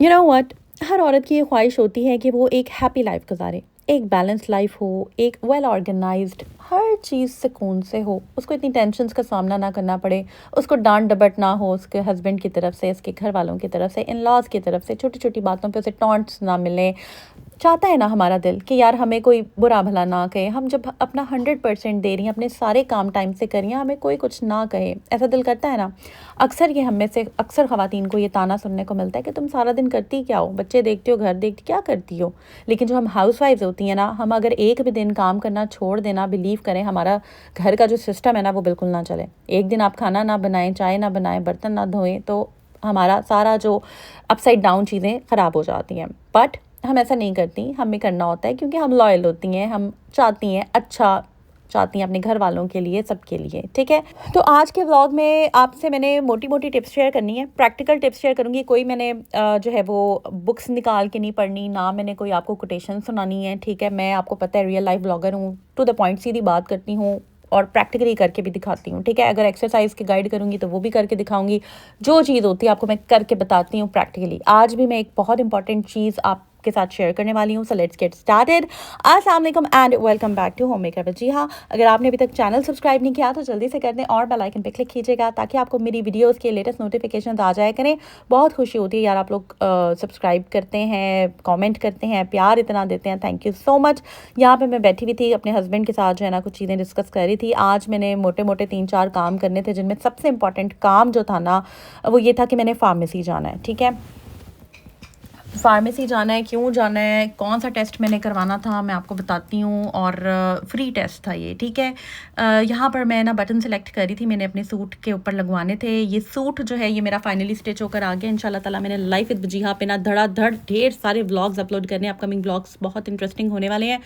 You know what, हर औरत की ये ख्वाहिश होती है कि वो एक हैप्पी लाइफ गुजारे, एक बैलेंस लाइफ हो, एक वेल ऑर्गेनाइज्ड, हर चीज़ सुकून से हो, उसको इतनी टेंशन्स का सामना ना करना पड़े, उसको डांट डपट ना हो उसके हस्बैंड की तरफ से, उसके घर वालों की तरफ से, इन लॉज की तरफ से, छोटी छोटी बातों पे उसे टॉन्ट्स ना मिलें। चाहता है ना हमारा दिल कि यार हमें कोई बुरा भला ना कहे, हम जब अपना 100% दे रही हैं, अपने सारे काम टाइम से कर रही हैं, हमें कोई कुछ ना कहे, ऐसा दिल करता है ना। अक्सर ये हम में से अक्सर ख़वातीन को ये ताना सुनने को मिलता है कि तुम सारा दिन करती क्या हो, बच्चे देखती हो, घर देखती, क्या करती हो। लेकिन जो हम हाउस वाइफ्स होती हैं ना, हम अगर एक भी दिन काम करना छोड़ देना, बिलीव करें हमारा घर का जो सिस्टम है ना वो बिल्कुल ना चले। एक दिन आप खाना ना बनाएं, चाय ना बनाएं, बर्तन ना धोएं, तो हमारा सारा जो अपसाइड डाउन चीज़ें ख़राब हो जाती हैं। बट हम ऐसा नहीं करती, हमें करना होता है क्योंकि हम लॉयल होती हैं, हम चाहती हैं अच्छा, चाहती हैं अपने घर वालों के लिए, सबके लिए, ठीक है। तो आज के व्लॉग में आपसे मैंने मोटी मोटी टिप्स शेयर करनी है, प्रैक्टिकल टिप्स शेयर करूँगी। कोई मैंने जो है वो बुक्स निकाल के नहीं पढ़नी, ना मैंने कोई आपको कोटेशन सुनानी है, ठीक है। मैं आपको पता है रियल लाइफ ब्लॉगर हूँ, टू द पॉइंट सीधी बात करती हूँ और प्रैक्टिकली करके भी दिखाती हूँ, ठीक है। अगर एक्सरसाइज की गाइड करूँगी तो वो भी करके दिखाऊंगी, जो चीज़ होती है आपको मैं करके बताती हूँ प्रैक्टिकली। आज भी मैं एक बहुत इंपॉर्टेंट चीज़ आपके साथ शेयर करने वाली हूँ। So let's get started. अस्सलाम वालेकुम and welcome back to Homemaker with Jiha. अगर आपने अभी तक चैनल सब्सक्राइब नहीं किया तो जल्दी से कर दें और बेल आइकन पे क्लिक कीजिएगा ताकि आपको मेरी वीडियोस के लेटेस्ट नोटिफिकेशन आ जाए करें। बहुत खुशी होती है यार, आप लोग सब्सक्राइब करते हैं, कमेंट करते हैं, प्यार इतना देते हैं, थैंक यू सो मच। यहाँ पे मैं बैठी हुई थी अपने हस्बैंड के साथ, जो है ना कुछ चीज़ें डिस्कस कर रही थी। आज मैंने मोटे मोटे 3-4 काम करने थे, जिनमें सबसे इम्पॉर्टेंट काम जो था ना वो ये था कि मैंने फार्मेसी जाना है, ठीक है। फार्मेसी जाना है, क्यों जाना है, कौन सा टेस्ट मैंने करवाना था मैं आपको बताती हूँ। और फ्री टेस्ट था ये, ठीक है। यहाँ पर मैं ना बटन सेलेक्ट करी थी, मैंने अपने सूट के ऊपर लगवाने थे। ये सूट जो है ये मेरा फाइनली स्टिच होकर आ गया इंशाल्लाह ताला। मैंने लाइफ विद वजीहा पे ना धड़ाधड़ ढेर सारे व्लॉग्स अपलोड करने हैं, अपकमिंग व्लॉग्स बहुत इंटरेस्टिंग होने वाले हैं।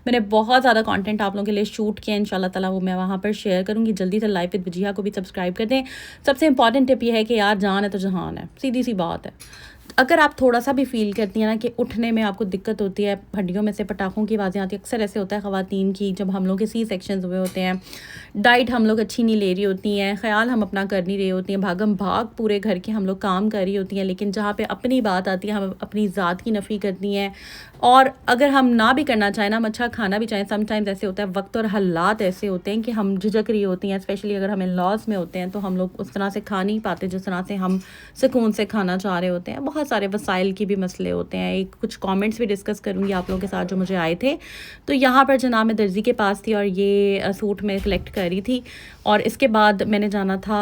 मैंने बहुत ज़्यादा कॉन्टेंट आप लोगों के लिए शूट किया इंशाल्लाह ताला, वो मैं वहाँ पर शेयर करूँगी। जल्दी से लाइफ विद वजीहा को भी सब्सक्राइब कर दें। सबसे इंपॉर्टेंट टिप ये है कि यार जान है तो जहान है, सीधी सी बात है। अगर आप थोड़ा सा भी फील करती हैं ना कि उठने में आपको दिक्कत होती है, हड्डियों में से पटाखों की आवाज़ें आती है, अक्सर ऐसे होता है ख़वातीन की जब हम लोग के सी सेक्शंस हुए होते हैं, डाइट हम लोग अच्छी नहीं ले रही होती हैं, ख्याल हम अपना कर नहीं रही होती हैं, भागम भाग पूरे घर के हम लोग काम कर रही होती हैं, लेकिन जहाँ पे अपनी बात आती है हम अपनी ज़ात की नफ़ी करती हैं। और अगर हम ना भी करना चाहें ना, हम अच्छा खाना भी चाहें, समटाइम्स ऐसे होता है, वक्त और हालात ऐसे होते हैं कि हम झिझक रही होती हैं, स्पेशली अगर हम इन लॉज में होते हैं तो हम लोग उस तरह से खा नहीं पाते जिस तरह से हम सुकून से खाना चाह रहे होते हैं। बहुत सारे वसाइल की भी मसले होते हैं। एक कुछ कमेंट्स भी डिस्कस करूँगी आप लोगों के साथ जो मुझे आए थे। तो यहाँ पर जनाब मैं दर्जी के पास थी और ये सूट मैं कलेक्ट कर रही थी, और इसके बाद मैंने जाना था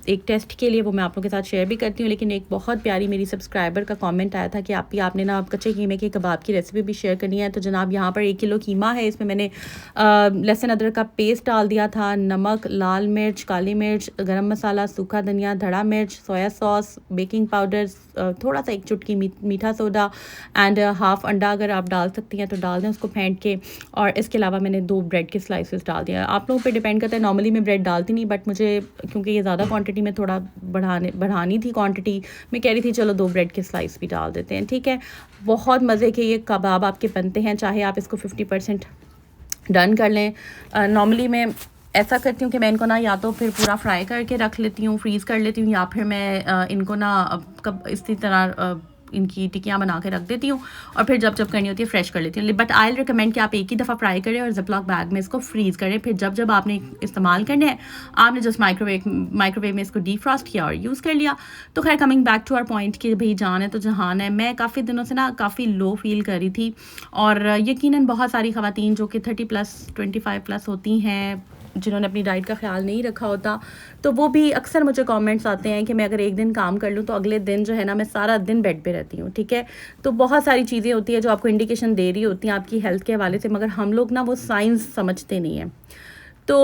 एक टेस्ट के लिए, वो मैं आप लोगों के साथ शेयर भी करती हूँ। लेकिन एक बहुत प्यारी मेरी सब्सक्राइबर का कमेंट आया था कि आपने ना कच्चे कीमे के कबाब की रेसिपी भी शेयर करनी है। तो जनाब यहाँ पर 1 किलो कीमा है, इसमें मैंने लहसुन अदरक का पेस्ट डाल दिया था, नमक, लाल मिर्च, काली मिर्च, गरम मसाला, सूखा धनिया, धड़ा मिर्च, सोया सॉस, बेकिंग पाउडर, थोड़ा सा 1 चुटकी मीठा सोडा एंड हाफ़ अंडा अगर आप डाल सकती हैं तो डाल दें उसको फेंट के। और इसके अलावा मैंने 2 ब्रेड के स्लाइसेस डाल दिया। आप लोगों पे डिपेंड करता है, नॉर्मली मैं ब्रेड डालती नहीं, बट मुझे क्योंकि ये ज़्यादा क्वांटिटी में थोड़ा बढ़ानी थी क्वांटिटी, मैं कह रही थी चलो 2 ब्रेड के स्लाइस भी डाल देते हैं, ठीक है। बहुत मज़े के ये कबाब आपके बनते हैं, चाहे आप इसको 50% डन कर लें। नॉर्मली मैं ऐसा करती हूँ कि मैं इनको ना या तो फिर पूरा फ्राई करके रख लेती हूँ, फ्रीज़ कर लेती हूँ, या फिर मैं इनको ना कब इसी तरह इनकी टिक्कियाँ बना के रख देती हूँ और फिर जब करनी होती है फ्रेश कर लेती हूँ। बट आई रिकमेंड कि आप एक ही दफ़ा फ्राई करें और जिपलॉक बैग में इसको फ्रीज़ करें। फिर जब आपने इस्तेमाल करने हैं, आपने जस्ट माइक्रोवेव में इसको डीफ्रॉस्ट किया और यूज़ कर लिया। तो खैर coming back to our point कि भाई जान है तो जहान है। मैं काफ़ी दिनों से ना काफ़ी लो फील कर रही थी, और यकीनन बहुत सारी ख़वातीन जो कि 30+, 25+ होती हैं, जिन्होंने अपनी डाइट का ख्याल नहीं रखा होता, तो वो भी अक्सर मुझे कमेंट्स आते हैं कि मैं अगर एक दिन काम कर लूँ तो अगले दिन जो है ना मैं सारा दिन बेड पे रहती हूँ, ठीक है। तो बहुत सारी चीज़ें होती हैं जो आपको इंडिकेशन दे रही होती हैं आपकी हेल्थ के हवाले से, मगर हम लोग ना वो साइंस समझते नहीं हैं। तो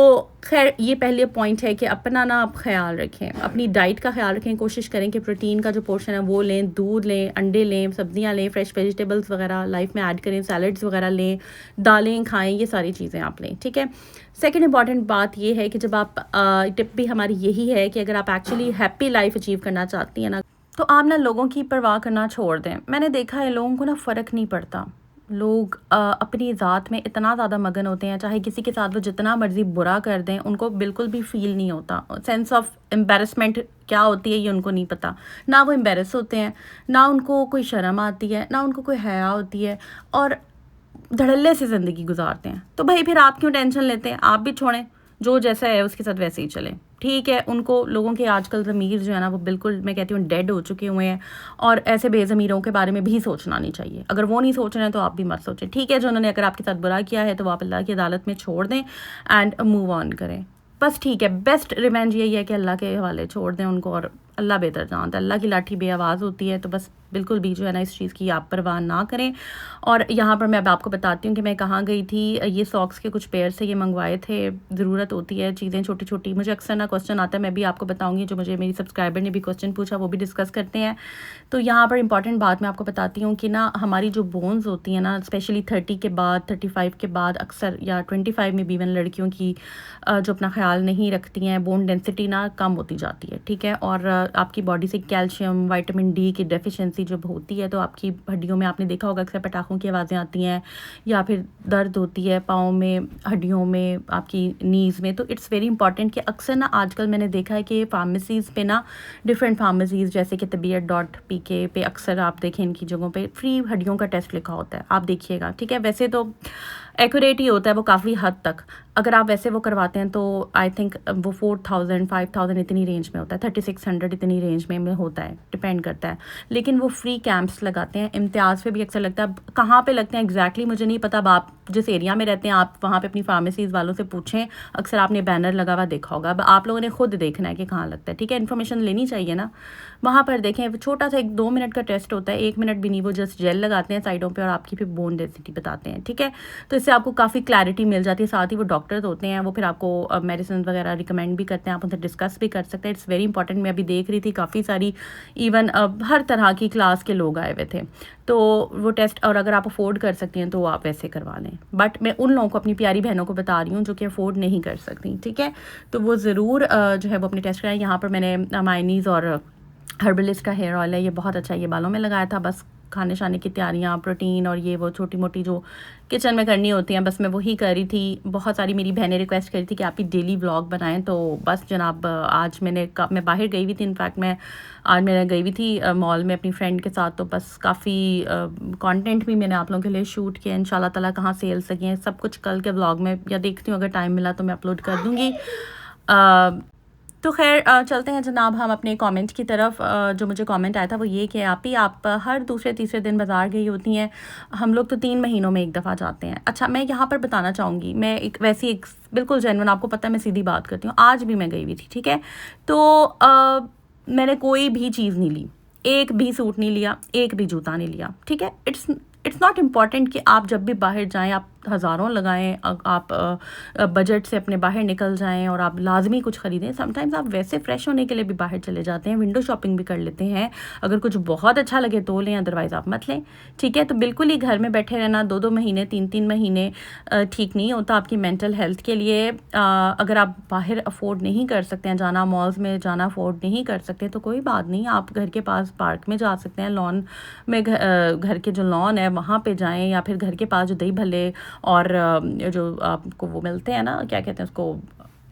खैर ये पहले पॉइंट है कि अपना ना आप ख्याल रखें, अपनी डाइट का ख्याल रखें, कोशिश करें कि प्रोटीन का जो पोर्शन है वो लें, दूध लें, अंडे लें, सब्जियां लें, फ्रेश वेजिटेबल्स वगैरह लाइफ में ऐड करें, सैलड्स वगैरह लें, दालें खाएं, ये सारी चीज़ें आप लें, ठीक है। सेकेंड इंपॉर्टेंट बात ये है कि जब आप टिप भी हमारी यही है कि अगर आप एक्चुअली हैप्पी लाइफ अचीव करना चाहती हैं ना, तो आप ना लोगों की परवाह करना छोड़ दें। मैंने देखा है लोगों को ना फ़र्क नहीं पड़ता, लोग अपनी ज़ात में इतना ज़्यादा मगन होते हैं, चाहे किसी के साथ वो जितना मर्ज़ी बुरा कर दें, उनको बिल्कुल भी फ़ील नहीं होता। सेंस ऑफ एम्बैरेसमेंट क्या होती है ये उनको नहीं पता। ना वो एम्बैरेस होते हैं, ना उनको कोई शर्म आती है, ना उनको कोई हया होती है, और धड़ल्ले से ज़िंदगी गुजारते हैं। तो भाई फिर आप क्यों टेंशन लेते हैं? आप भी छोड़ें, जो जैसा है उसके साथ वैसे ही चलें। ठीक है, उनको लोगों के आजकल ज़मीर जो है ना वो बिल्कुल, मैं कहती हूँ, डेड हो चुके हुए हैं, और ऐसे बेज़मीरों के बारे में भी सोचना नहीं चाहिए। अगर वो नहीं सोच रहे हैं तो आप भी मत सोचें। ठीक है, जो उन्होंने अगर आपके साथ बुरा किया है तो वो आप अल्लाह की अदालत में छोड़ दें एंड मूव ऑन करें। बस ठीक है, बेस्ट रिवेंज यही है कि अल्लाह के हवाले छोड़ दें उनको, और अल्लाह बेहतर जानता है। अल्लाह की लाठी बेआवाज़ होती है, तो बस बिल्कुल भी जो है ना इस चीज़ की आप परवाह ना करें। और यहाँ पर मैं अब आपको बताती हूँ कि मैं कहाँ गई थी। ये सॉक्स के कुछ पेयर से ये मंगवाए थे। ज़रूरत होती है चीज़ें छोटी छोटी, मुझे अक्सर ना क्वेश्चन आता है, मैं भी आपको बताऊँगी, जो मुझे मेरी सब्सक्राइबर ने भी क्वेश्चन पूछा वो भी डिस्कस करते हैं। तो यहाँ पर इंपॉर्टेंट बात मैं आपको बताती हूँ कि ना हमारी जो बोन्स होती हैं ना, स्पेशली 30 के बाद, 35 के बाद अक्सर, या 25 में भी इवन लड़कियों की जो अपना ख्याल नहीं रखती हैं, बोन डेंसिटी ना कम होती जाती है। ठीक है, और आपकी बॉडी से कैल्शियम, विटामिन डी की डेफिशिएंसी जब होती है तो आपकी हड्डियों में, आपने देखा होगा अक्सर पटाखों की आवाज़ें आती हैं, या फिर दर्द होती है पाँव में, हड्डियों में, आपकी नीज़ में। तो इट्स वेरी इंपॉर्टेंट कि अक्सर ना आजकल मैंने देखा है कि फार्मेसीज़ पे ना, डिफरेंट फार्मेसीज़ जैसे कि तबीयत.pk पे अक्सर आप देखें इनकी जगहों पे फ्री हड्डियों का टेस्ट लिखा होता है, आप देखिएगा। ठीक है, वैसे तो एक्यूरेट ही होता है वो काफ़ी हद तक। अगर आप वैसे वो करवाते हैं तो आई थिंक वो 4000 5000 इतनी रेंज में होता है, 3600 इतनी रेंज में होता है, डिपेंड करता है। लेकिन वो फ्री कैंप्स लगाते हैं, इम्तियाज़ पे भी अक्सर लगता है। अब कहाँ पे लगते हैं एग्जैक्टली मुझे नहीं पता। अब आप जिस एरिया में रहते हैं आप वहाँ पे अपनी फार्मेसीज़ वालों से पूछें, अक्सर आपने बैनर लगा हुआ देखा होगा। अब आप लोगों ने खुद देखना है कि कहाँ लगता है। ठीक है, इन्फॉर्मेशन लेनी चाहिए ना, वहाँ पर देखें। छोटा सा 1-2 मिनट का टेस्ट होता है, 1 मिनट भी नहीं, वो जस्ट जेल लगाते हैं साइडों पे और आपकी फिर बोन डेंसिटी बताते हैं। ठीक है, तो इससे आपको काफ़ी क्लैरिटी मिल जाती है। साथ ही वो डॉक्टर्स होते हैं, वो फिर आपको मेडिसिन वगैरह रिकमेंड भी करते हैं, आप उनसे डिस्कस भी कर सकते हैं। It's very important. मैं अभी देख रही थी काफ़ी सारी इवन हर तरह की क्लास के लोग आए हुए थे, तो वो टेस्ट, और अगर आप अफोर्ड कर सकती हैं तो आप वैसे करवा लें। बट मैं उन लोगों को, अपनी प्यारी बहनों को बता रही हूँ जो कि अफोर्ड नहीं कर सकती, ठीक है, तो वो ज़रूर जो है वो अपने टेस्ट कराएं। यहाँ पर मैंने मायनीज़ और हर्बलिस्ट का हेयर ऑयल है, ये बहुत अच्छा है, ये बालों में लगाया था। बस खाने शाने की तैयारियाँ, प्रोटीन और ये वो छोटी मोटी जो किचन में करनी होती हैं, बस मैं वही कर रही थी। बहुत सारी मेरी बहनें रिक्वेस्ट करी थी कि आप ही डेली व्लॉग बनाएं, तो बस जनाब आज मैं बाहर गई हुई थी। इनफैक्ट आज मैं गई हुई थी मॉल में अपनी फ्रेंड के साथ, तो बस काफ़ी कंटेंट भी मैंने आप लोगों के लिए शूट किया। इंशाल्लाह ताला कहाँ सेल्स लगी हैं सब कुछ कल के व्लॉग में, या देखती हूँ अगर टाइम मिला तो मैं अपलोड कर दूँगी। तो खैर चलते हैं जनाब हम अपने कमेंट की तरफ। जो मुझे कमेंट आया था वो ये कि आप हर दूसरे तीसरे दिन बाज़ार गई होती हैं, हम लोग तो 3 महीनों में एक दफ़ा जाते हैं। अच्छा, मैं यहाँ पर बताना चाहूँगी, मैं एक बिल्कुल जेन्युइन, आपको पता है मैं सीधी बात करती हूँ। आज भी मैं गई हुई थी, ठीक है, तो मैंने कोई भी चीज़ नहीं ली, एक भी सूट नहीं लिया, एक भी जूता नहीं लिया। ठीक है, इट्स नॉट इम्पॉर्टेंट कि आप जब भी बाहर जाएं आप हज़ारों लगाएं, आप बजट से अपने बाहर निकल जाएं और आप लाजमी कुछ ख़रीदें। समटाइम्स आप वैसे फ़्रेश होने के लिए भी बाहर चले जाते हैं, विंडो शॉपिंग भी कर लेते हैं। अगर कुछ बहुत अच्छा लगे तो लें, अदरवाइज़ आप मत लें। ठीक है, तो बिल्कुल ही घर में बैठे रहना 2-2 महीने 3-3 महीने ठीक नहीं होता आपकी मेंटल हेल्थ के लिए। अगर आप बाहर अफोर्ड नहीं कर सकते हैं जाना, मॉल्स में जाना अफोर्ड नहीं कर सकते, तो कोई बात नहीं, आप घर के पास पार्क में जा सकते हैं, लॉन में, घर के जो लॉन है वहाँ पे जाएं, या फिर घर के पास जो दही भल्ले और जो आपको वो मिलते हैं ना, क्या कहते हैं उसको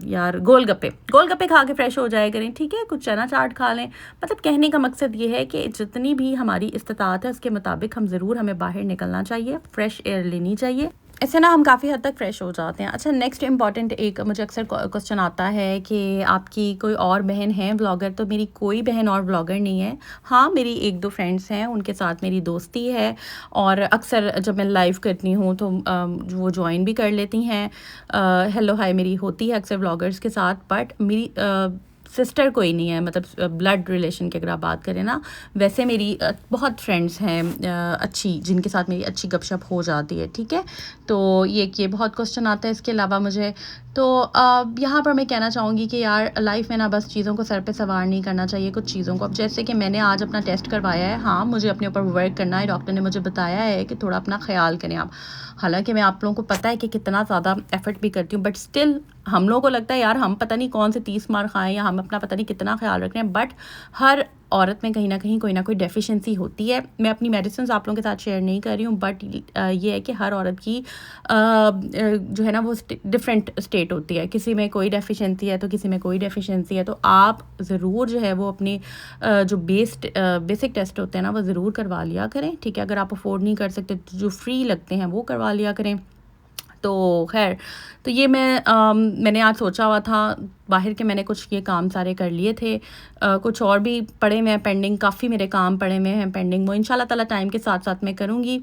यार, गोलगप्पे खा के फ्रेश हो जाए करें। ठीक है, कुछ चना चाट खा लें। मतलब कहने का मकसद ये है कि जितनी भी हमारी इस्तिताअत है उसके मुताबिक हमें बाहर निकलना चाहिए, फ्रेश एयर लेनी चाहिए। ऐसे ना हम काफ़ी हद तक फ्रेश हो जाते हैं। अच्छा, नेक्स्ट इम्पॉर्टेंट एक मुझे अक्सर क्वेश्चन आता है कि आपकी कोई और बहन है व्लॉगर? तो मेरी कोई बहन और व्लॉगर नहीं है। हाँ, मेरी 1-2 फ्रेंड्स हैं, उनके साथ मेरी दोस्ती है, और अक्सर जब मैं लाइव करती हूँ तो वो ज्वाइन भी कर लेती हैं। हेलो हाय मेरी होती है अक्सर व्लॉगर्स के साथ, बट मेरी सिस्टर कोई नहीं है, मतलब ब्लड रिलेशन की अगर आप बात करें ना। वैसे मेरी बहुत फ्रेंड्स हैं अच्छी, जिनके साथ मेरी अच्छी गपशप हो जाती है। ठीक है, तो ये बहुत क्वेश्चन आता है इसके अलावा मुझे। तो यहाँ पर मैं कहना चाहूँगी कि यार लाइफ में ना बस चीज़ों को सर पे सवार नहीं करना चाहिए, कुछ चीज़ों को। अब जैसे कि मैंने आज अपना टेस्ट करवाया है, हाँ मुझे अपने ऊपर वर्क करना है, डॉक्टर ने मुझे बताया है कि थोड़ा अपना ख्याल करें आप। हालांकि मैं आप लोगों को पता है कि कितना ज़्यादा एफर्ट भी करती हूँ, बट स्टिल हम लोगों को लगता है यार हम पता नहीं कौन से 30 मार खाएँ, या हम अपना पता नहीं कितना ख्याल रख रहे हैं। बट हर औरत में कहीं ना कोई डेफिशिएंसी होती है। मैं अपनी मेडिसिन आप लोगों के साथ शेयर नहीं कर रही हूँ, बट ये है कि हर औरत की जो है ना वो डिफरेंट स्टेट होती है। किसी में कोई डेफिशिएंसी है तो किसी में कोई डेफिशिएंसी है। तो आप ज़रूर जो है वो अपने जो बेसिक टेस्ट होते हैं ना वो ज़रूर करवा लिया करें, ठीक है। अगर आप अफोर्ड नहीं कर सकते तो जो फ्री लगते हैं वो करवा लिया करें। तो खैर, तो ये मैंने आज सोचा हुआ था, बाहर के मैंने कुछ ये काम सारे कर लिए थे, कुछ और भी पड़े हुए हैं पेंडिंग, काफ़ी मेरे काम पड़े हुए हैं पेंडिंग, वो इंशाल्लाह ताला टाइम के साथ साथ मैं करूँगी।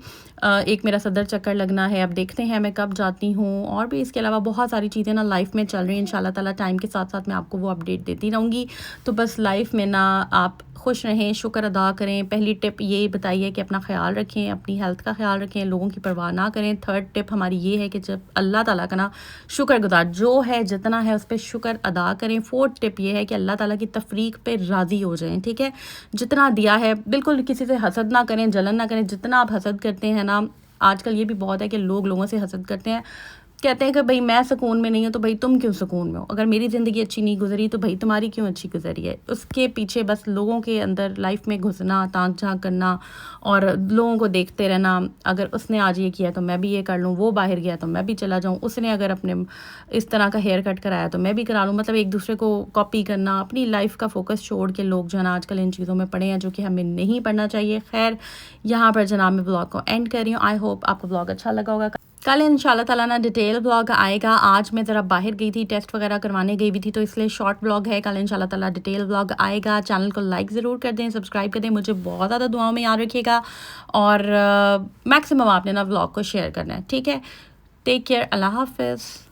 एक मेरा सदर चक्कर लगना है, अब देखते हैं मैं कब जाती हूँ। और भी इसके अलावा बहुत सारी चीज़ें ना लाइफ में चल रही हैं, इंशाल्लाह ताला टाइम के साथ साथ मैं आपको वो अपडेट देती रहूँगी। तो बस लाइफ में ना आप खुश रहें, शुक्र अदा करें। पहली टिप ये बताइए कि अपना ख्याल रखें, अपनी हेल्थ का ख्याल रखें, लोगों की परवाह ना करें। थर्ड टिप हमारी ये है कि जब अल्लाह ताला का ना शुक्रगुजार, जो है जितना है उस पर शुक्र अदा करें। फोर्थ टिप ये है कि अल्लाह ताला की तफरीक पे राज़ी हो जाएं, ठीक है। जितना दिया है बिल्कुल किसी से हसद ना करें, जलन ना करें। जितना आप हसद करते हैं ना, आजकल ये भी बहुत है कि लोग लोगों से हसद करते हैं, कहते हैं कि भाई मैं सुकून में नहीं हूँ तो भाई तुम क्यों सुकून में हो, अगर मेरी ज़िंदगी अच्छी नहीं गुजरी तो भाई तुम्हारी क्यों अच्छी गुजरी है। उसके पीछे बस लोगों के अंदर लाइफ में घुसना, ताक झांक करना और लोगों को देखते रहना। अगर उसने आज ये किया तो मैं भी ये कर लूँ, वो बाहर गया तो मैं भी चला जाऊँ, उसने अगर अपने इस तरह का हेयर कट कराया तो मैं भी करा लूँ। मतलब एक दूसरे को कॉपी करना, अपनी लाइफ का फोकस छोड़ के लोग जो है ना आजकल इन चीज़ों में पड़े हैं, जो कि हमें नहीं पढ़ना चाहिए। खैर, यहाँ पर जनाब मैं ब्लॉग को एंड कर रही हूँ। आई होप आपको ब्लॉग अच्छा लगा होगा। कल इंशाल्लाह ताला ना डिटेल ब्लॉग आएगा। आज मैं ज़रा बाहर गई थी, टेस्ट वगैरह करवाने गई हुई थी, तो इसलिए शॉर्ट ब्लॉग है। कल इंशाल्लाह ताला डिटेल ब्लॉग आएगा। चैनल को लाइक ज़रूर कर दें, सब्सक्राइब कर दें, मुझे बहुत ज़्यादा दुआओं में याद रखिएगा। और मैक्सिमम आपने ना ब्लॉग को शेयर करना है, ठीक है। टेक केयर, अल्लाह हाफिज़।